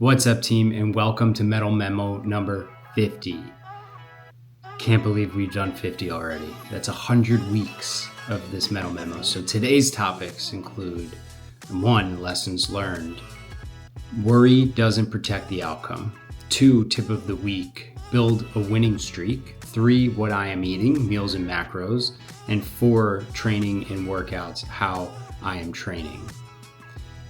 What's up, team, and welcome to Mettle Memo number 50. Can't believe we've done 50 already. That's 100 weeks of this Mettle Memo. So today's topics include 1. Lessons learned. Worry doesn't protect the outcome. 2. Tip of the week. Build a winning streak. 3. What I am eating, meals and macros. And 4. Training and workouts, how I am training.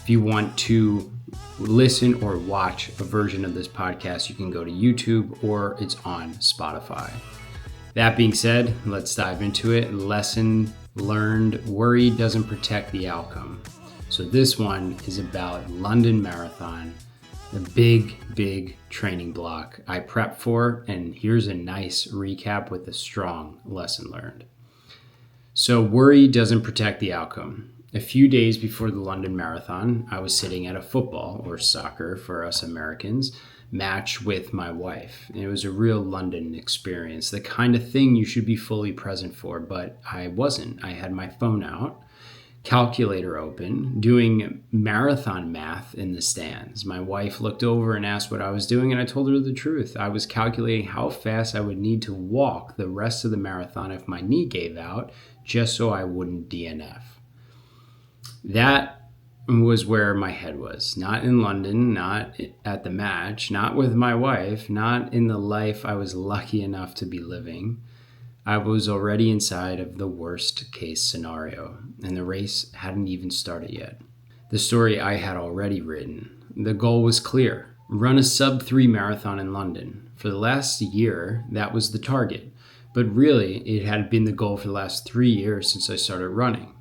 If you want to listen or watch a version of this podcast, you can go to YouTube or it's on Spotify. That being said, let's dive into it. Lesson learned: worry doesn't protect the outcome. So this one is about London Marathon, the big training block I prepped for, and here's a nice recap with a strong lesson learned. So worry doesn't protect the outcome. A few days before the London Marathon, I was sitting at a football, or soccer for us Americans, match with my wife. And it was a real London experience, the kind of thing you should be fully present for, but I wasn't. I had my phone out, calculator open, doing marathon math in the stands. My wife looked over and asked what I was doing, and I told her the truth. I was calculating how fast I would need to walk the rest of the marathon if my knee gave out, just so I wouldn't DNF. That was where my head was. Not in London, not at the match, not with my wife, not in the life I was lucky enough to be living. I was already inside of the worst case scenario, and the race hadn't even started yet. The story I had already written. The goal was clear: run a sub-3 marathon in London. For the last year, that was the target. But really, it had been the goal for the last 3 years since I started running.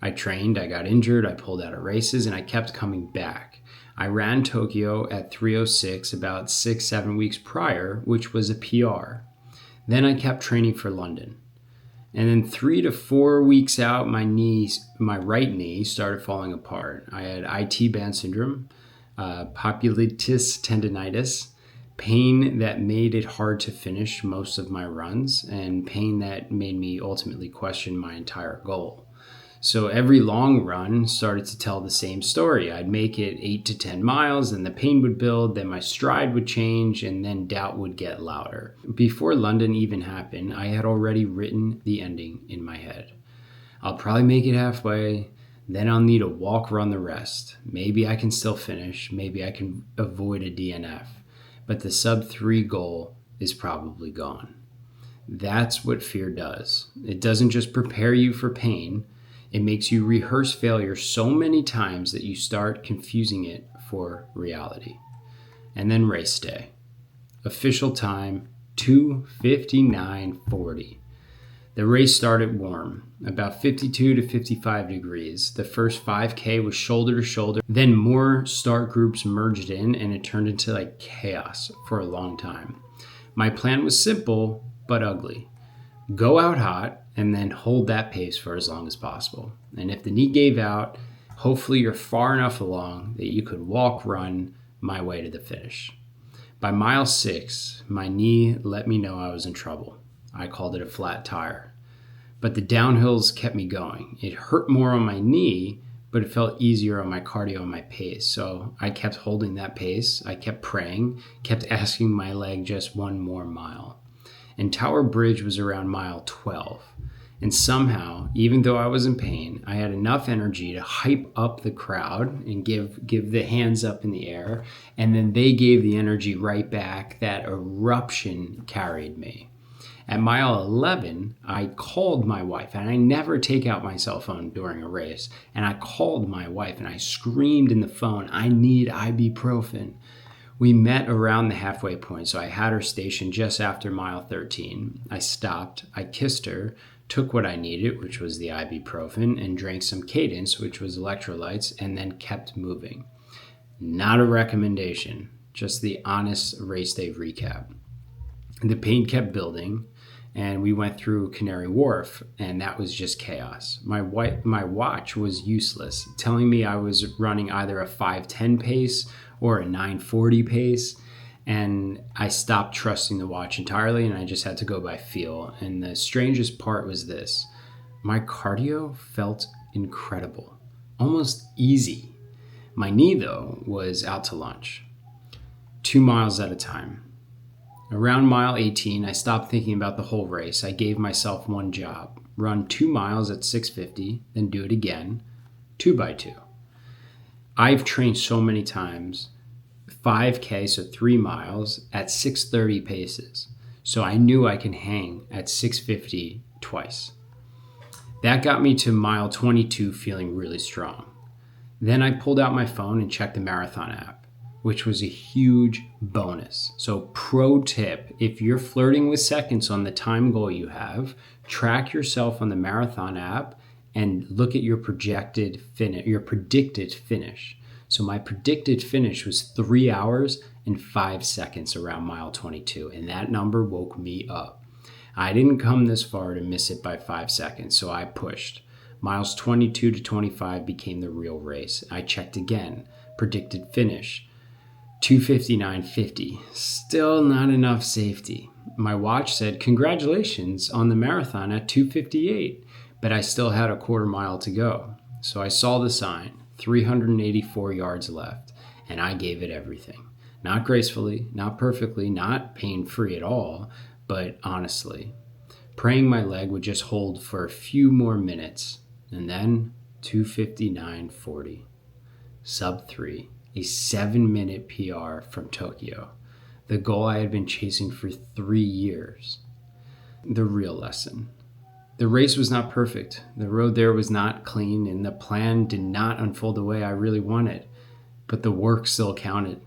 I trained, I got injured, I pulled out of races, and I kept coming back. I ran Tokyo at 3:06 about 6-7 weeks prior, which was a PR. Then I kept training for London. And then 3 to 4 weeks out, my right knee started falling apart. I had IT band syndrome, popliteus tendinitis, pain that made it hard to finish most of my runs, and pain that made me ultimately question my entire goal. So every long run started to tell the same story. I'd make it 8 to 10 miles, and the pain would build, then my stride would change, and then doubt would get louder. Before London even happened, I had already written the ending in my head. I'll probably make it halfway, then I'll need a walk run the rest. Maybe I can still finish, maybe I can avoid a DNF, but the sub-3 goal is probably gone. That's what fear does. It doesn't just prepare you for pain. It makes you rehearse failure so many times that you start confusing it for reality. And then race day. Official time, 2:59:40. The race started warm, about 52 to 55 degrees. The first 5K was shoulder to shoulder. Then more start groups merged in, and it turned into like chaos for a long time. My plan was simple, but ugly. Go out hot, and then hold that pace for as long as possible. And if the knee gave out, hopefully you're far enough along that you could run my way to the finish. By mile 6, my knee let me know I was in trouble. I called it a flat tire. But the downhills kept me going. It hurt more on my knee, but it felt easier on my cardio and my pace. So I kept holding that pace. I kept praying, kept asking my leg just one more mile. And Tower Bridge was around mile 12. And somehow, even though I was in pain, I had enough energy to hype up the crowd and give the hands up in the air. And then they gave the energy right back. That eruption carried me. At mile 11, I called my wife, and I never take out my cell phone during a race. And I called my wife and I screamed in the phone, "I need ibuprofen." We met around the halfway point, so I had her stationed just after mile 13. I stopped, I kissed her, took what I needed, which was the ibuprofen, and drank some Ketones, which was electrolytes, and then kept moving. Not a recommendation, just the honest race day recap. The pain kept building, and we went through Canary Wharf, and that was just chaos. My watch was useless, telling me I was running either a 5:10 pace or a 9:40 pace, and I stopped trusting the watch entirely, and I just had to go by feel. And the strangest part was this: my cardio felt incredible, almost easy. My knee, though, was out to lunch. 2 miles at a time. Around mile 18, I stopped thinking about the whole race. I gave myself one job: run 2 miles at 6:50, then do it again, 2 by 2. I've trained so many times, 5K, so 3 miles, at 6:30 paces. So I knew I can hang at 6:50 twice. That got me to mile 22 feeling really strong. Then I pulled out my phone and checked the marathon app, which was a huge bonus. So pro tip, if you're flirting with seconds on the time goal you have, track yourself on the marathon app and look at your predicted finish. So my predicted finish was 3 hours and 5 seconds around mile 22, and that number woke me up. I didn't come this far to miss it by 5 seconds, so I pushed. Miles 22 to 25 became the real race. I checked again. Predicted finish, 2:59.50. Still not enough safety. My watch said, congratulations on the marathon at 2:58, but I still had a quarter mile to go. So I saw the sign, 384 yards left, and I gave it everything. Not gracefully, not perfectly, not pain-free at all, but honestly, praying my leg would just hold for a few more minutes. And then 2:59.40, sub 3, a 7-minute PR from Tokyo, the goal I had been chasing for 3 years. The real lesson. The race was not perfect. The road there was not clean, and the plan did not unfold the way I really wanted, but the work still counted.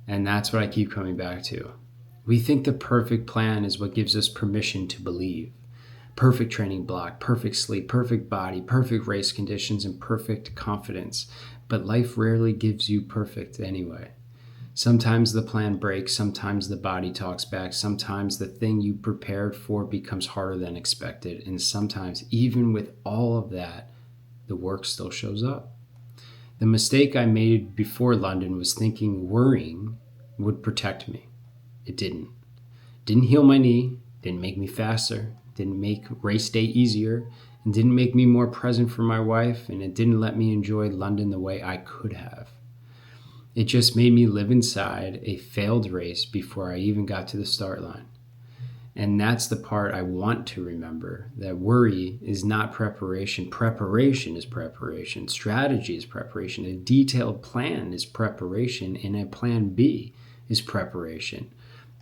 And that's what I keep coming back to. We think the perfect plan is what gives us permission to believe. Perfect training block, perfect sleep, perfect body, perfect race conditions, and perfect confidence. But life rarely gives you perfect anyway. Sometimes the plan breaks, sometimes the body talks back, sometimes the thing you prepared for becomes harder than expected, and sometimes, even with all of that, the work still shows up. The mistake I made before London was thinking worrying would protect me. It didn't. Didn't heal my knee, didn't make me faster, didn't make race day easier, and didn't make me more present for my wife, and it didn't let me enjoy London the way I could have. It just made me live inside a failed race before I even got to the start line. And that's the part I want to remember, that worry is not preparation. Preparation is preparation. Strategy is preparation. A detailed plan is preparation, and a plan B is preparation.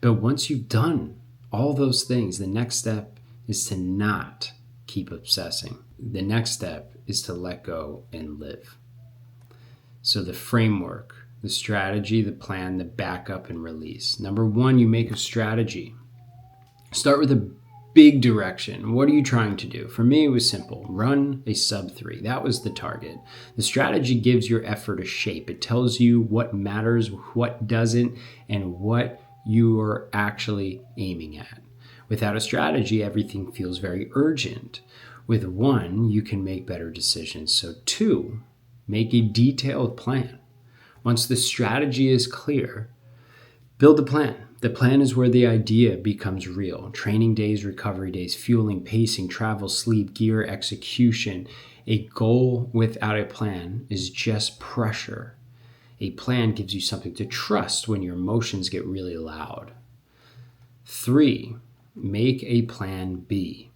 But once you've done all those things, the next step is to not keep obsessing. The next step is to let go and live. So the framework, the strategy, the plan, the backup, and release. Number one, you make a strategy. Start with a big direction. What are you trying to do? For me, it was simple. Run a sub 3. That was the target. The strategy gives your effort a shape. It tells you what matters, what doesn't, and what you are actually aiming at. Without a strategy, everything feels very urgent. With one, you can make better decisions. So 2, make a detailed plan. Once the strategy is clear, build a plan. The plan is where the idea becomes real. Training days, recovery days, fueling, pacing, travel, sleep, gear, execution. A goal without a plan is just pressure. A plan gives you something to trust when your emotions get really loud. 3, make a plan B.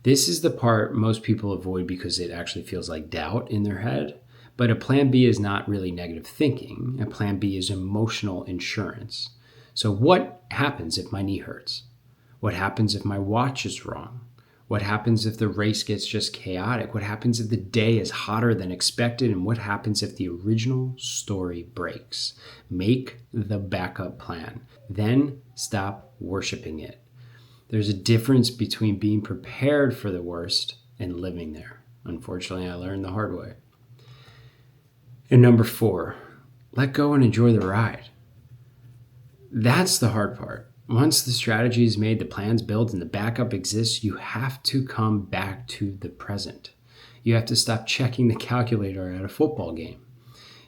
This is the part most people avoid because it actually feels like doubt in their head. But a plan B is not really negative thinking. A plan B is emotional insurance. So what happens if my knee hurts? What happens if my watch is wrong? What happens if the race gets just chaotic? What happens if the day is hotter than expected? And what happens if the original story breaks? Make the backup plan. Then stop worshiping it. There's a difference between being prepared for the worst and living there. Unfortunately, I learned the hard way. And number 4, let go and enjoy the ride. That's the hard part. Once the strategy is made, the plan's built, and the backup exists, you have to come back to the present. You have to stop checking the calculator at a football game.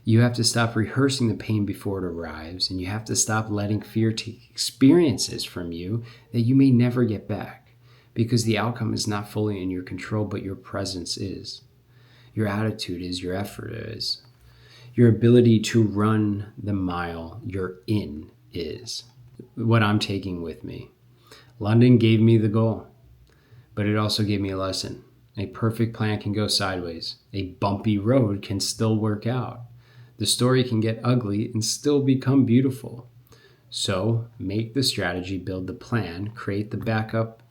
You have to stop rehearsing the pain before it arrives, and you have to stop letting fear take experiences from you that you may never get back, because the outcome is not fully in your control, but your presence is. Your attitude is, your effort is. Your ability to run the mile you're in is, what I'm taking with me. London gave me the goal, but it also gave me a lesson. A perfect plan can go sideways. A bumpy road can still work out. The story can get ugly and still become beautiful. So make the strategy, build the plan, create the backup,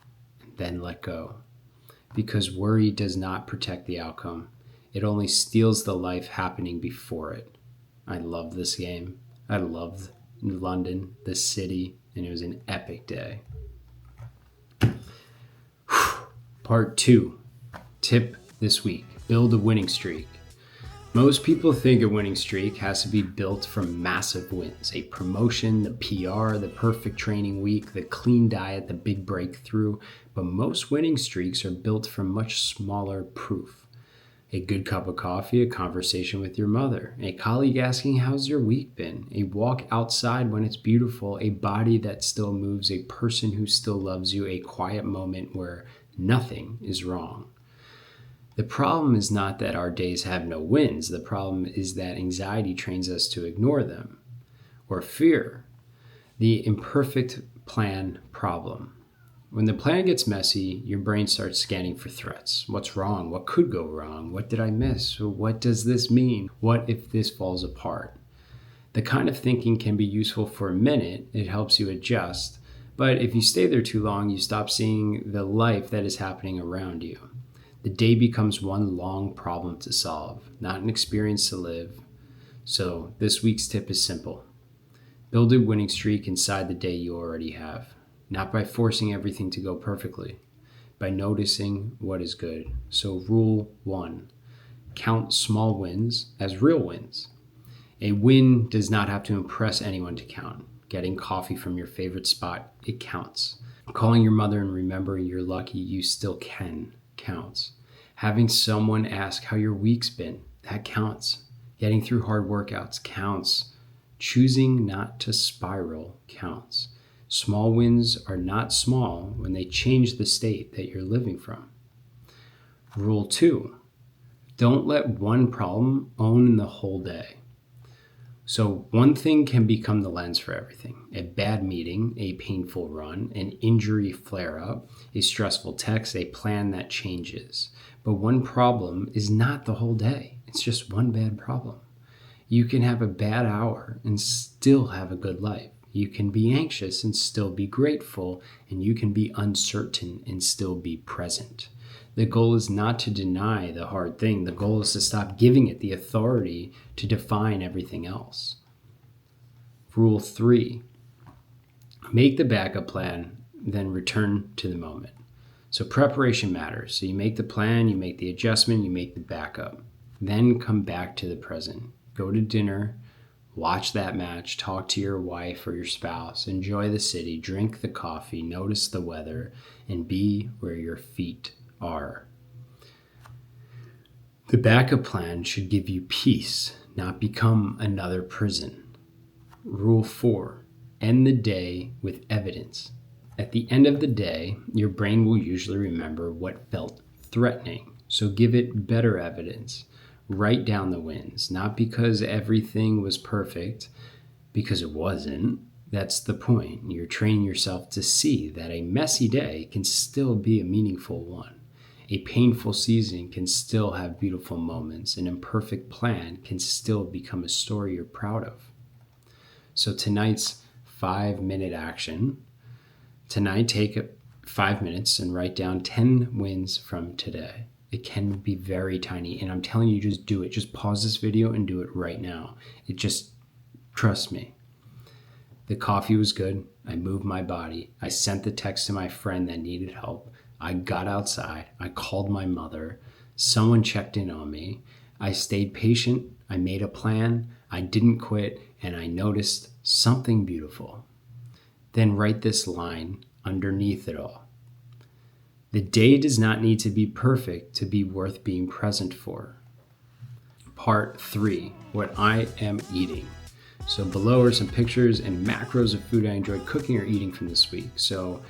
and then let go. Because worry does not protect the outcome. It only steals the life happening before it. I love this game. I loved London, the city, and it was an epic day. Part 2. Tip this week. Build a winning streak. Most people think a winning streak has to be built from massive wins. A promotion, the PR, the perfect training week, the clean diet, the big breakthrough. But most winning streaks are built from much smaller proof. A good cup of coffee, a conversation with your mother, a colleague asking how's your week been, a walk outside when it's beautiful, a body that still moves, a person who still loves you, a quiet moment where nothing is wrong. The problem is not that our days have no wins. The problem is that anxiety trains us to ignore them. Or fear, the imperfect plan problem. When the plan gets messy, your brain starts scanning for threats. What's wrong? What could go wrong? What did I miss? What does this mean? What if this falls apart? The kind of thinking can be useful for a minute. It helps you adjust. But if you stay there too long, you stop seeing the life that is happening around you. The day becomes one long problem to solve, not an experience to live. So this week's tip is simple. Build a winning streak inside the day you already have. Not by forcing everything to go perfectly, by noticing what is good. So rule 1, count small wins as real wins. A win does not have to impress anyone to count. Getting coffee from your favorite spot, it counts. Calling your mother and remembering you're lucky you still can counts. Having someone ask how your week's been, that counts. Getting through hard workouts counts. Choosing not to spiral counts. Small wins are not small when they change the state that you're living from. Rule 2, don't let one problem own the whole day. So one thing can become the lens for everything. A bad meeting, a painful run, an injury flare-up, a stressful text, a plan that changes. But one problem is not the whole day. It's just one bad problem. You can have a bad hour and still have a good life. You can be anxious and still be grateful, and you can be uncertain and still be present. The goal is not to deny the hard thing. The goal is to stop giving it the authority to define everything else. Rule 3, make the backup plan, then return to the moment. So preparation matters. So you make the plan, you make the adjustment, you make the backup. Then come back to the present. Go to dinner, watch that match, talk to your wife or your spouse, enjoy the city, drink the coffee, notice the weather, and be where your feet are. The backup plan should give you peace, not become another prison. Rule 4, end the day with evidence. At the end of the day, your brain will usually remember what felt threatening, so give it better evidence. Write down the wins, not because everything was perfect, because it wasn't. That's the point. You're training yourself to see that a messy day can still be a meaningful one. A painful season can still have beautiful moments. An imperfect plan can still become a story you're proud of. So tonight's 5-minute action. Tonight, take 5 minutes and write down 10 wins from today. It can be very tiny, and I'm telling you, just do it. Just pause this video and do it right now. Trust me. The coffee was good. I moved my body. I sent the text to my friend that needed help. I got outside. I called my mother. Someone checked in on me. I stayed patient. I made a plan. I didn't quit, and I noticed something beautiful. Then write this line underneath it all. The day does not need to be perfect to be worth being present for. Part 3, what I am eating. So below are some pictures and macros of food I enjoyed cooking or eating from this week. So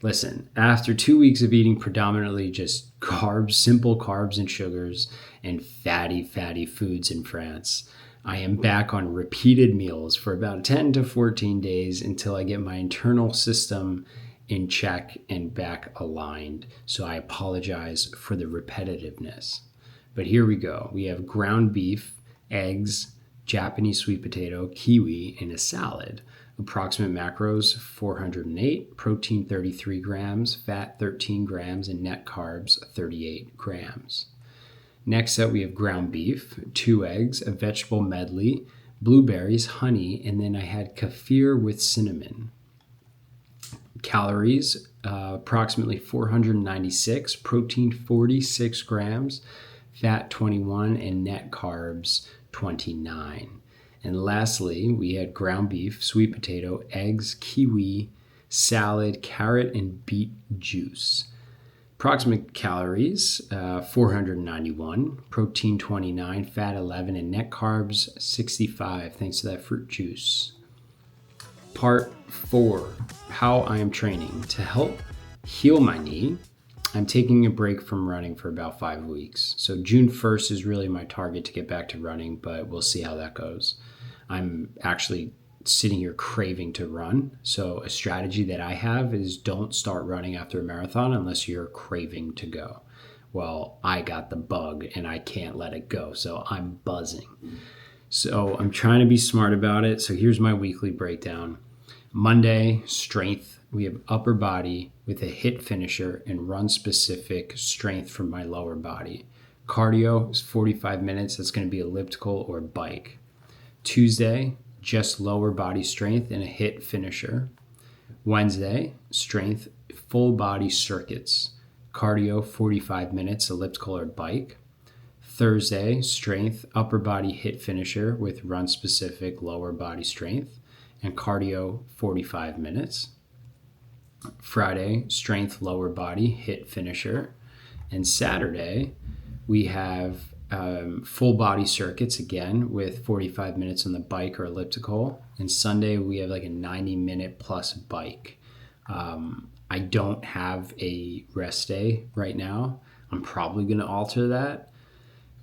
listen, after 2 weeks of eating predominantly just carbs, simple carbs and sugars, and fatty foods in France, I am back on repeated meals for about 10 to 14 days until I get my internal system in check and back aligned. So I apologize for the repetitiveness. But here we go. We have ground beef, eggs, Japanese sweet potato, kiwi, and a salad. Approximate macros 408, protein 33 grams, fat 13 grams, and net carbs 38 grams. Next up, we have ground beef, 2 eggs, a vegetable medley, blueberries, honey, and then I had kefir with cinnamon. Calories, approximately 496, protein 46 grams, fat 21, and net carbs 29. And lastly, we had ground beef, sweet potato, eggs, kiwi, salad, carrot, and beet juice. Approximate calories, 491, protein 29, fat 11, and net carbs 65, thanks to that fruit juice. Part 4, how I am training. To help heal my knee, I'm taking a break from running for about 5 weeks. So June 1st is really my target to get back to running, but we'll see how that goes. I'm actually sitting here craving to run. So a strategy that I have is don't start running after a marathon unless you're craving to go. Well, I got the bug and I can't let it go. So I'm buzzing. So I'm trying to be smart about it. So here's my weekly breakdown. Monday, strength. We have upper body with a HIIT finisher and run specific strength for my lower body. Cardio is 45 minutes. That's going to be elliptical or bike. Tuesday, just lower body strength and a HIIT finisher. Wednesday, strength, full body circuits. Cardio, 45 minutes, elliptical or bike. Thursday, strength, upper body HIIT finisher with run specific lower body strength and cardio, 45 minutes. Friday, strength, lower body HIIT finisher. And Saturday, we have full body circuits again with 45 minutes on the bike or elliptical. And Sunday we have like a 90-minute plus bike. I don't have a rest day right now. I'm probably going to alter that.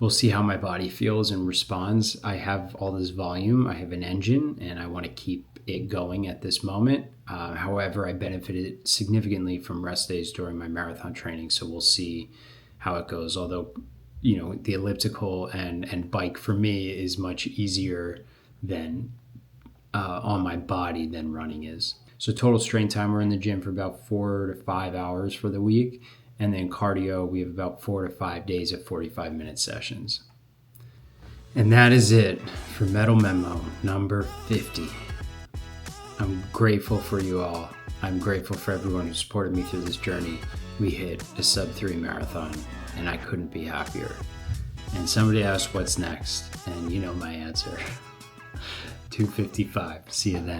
We'll see how my body feels and responds. I have all this volume. I have an engine and I want to keep it going at this moment. However, I benefited significantly from rest days during my marathon training. So we'll see how it goes. Although, you know, the elliptical and bike for me is much easier than on my body than running is. So total strength time, we're in the gym for about 4 to 5 hours for the week. And then cardio, we have about 4 to 5 days of 45-minute sessions. And that is it for Mettle Memo number 50. I'm grateful for you all. I'm grateful for everyone who supported me through this journey. We hit a sub-3 marathon, and I couldn't be happier. And somebody asked what's next, and you know my answer. 2:55. See you then.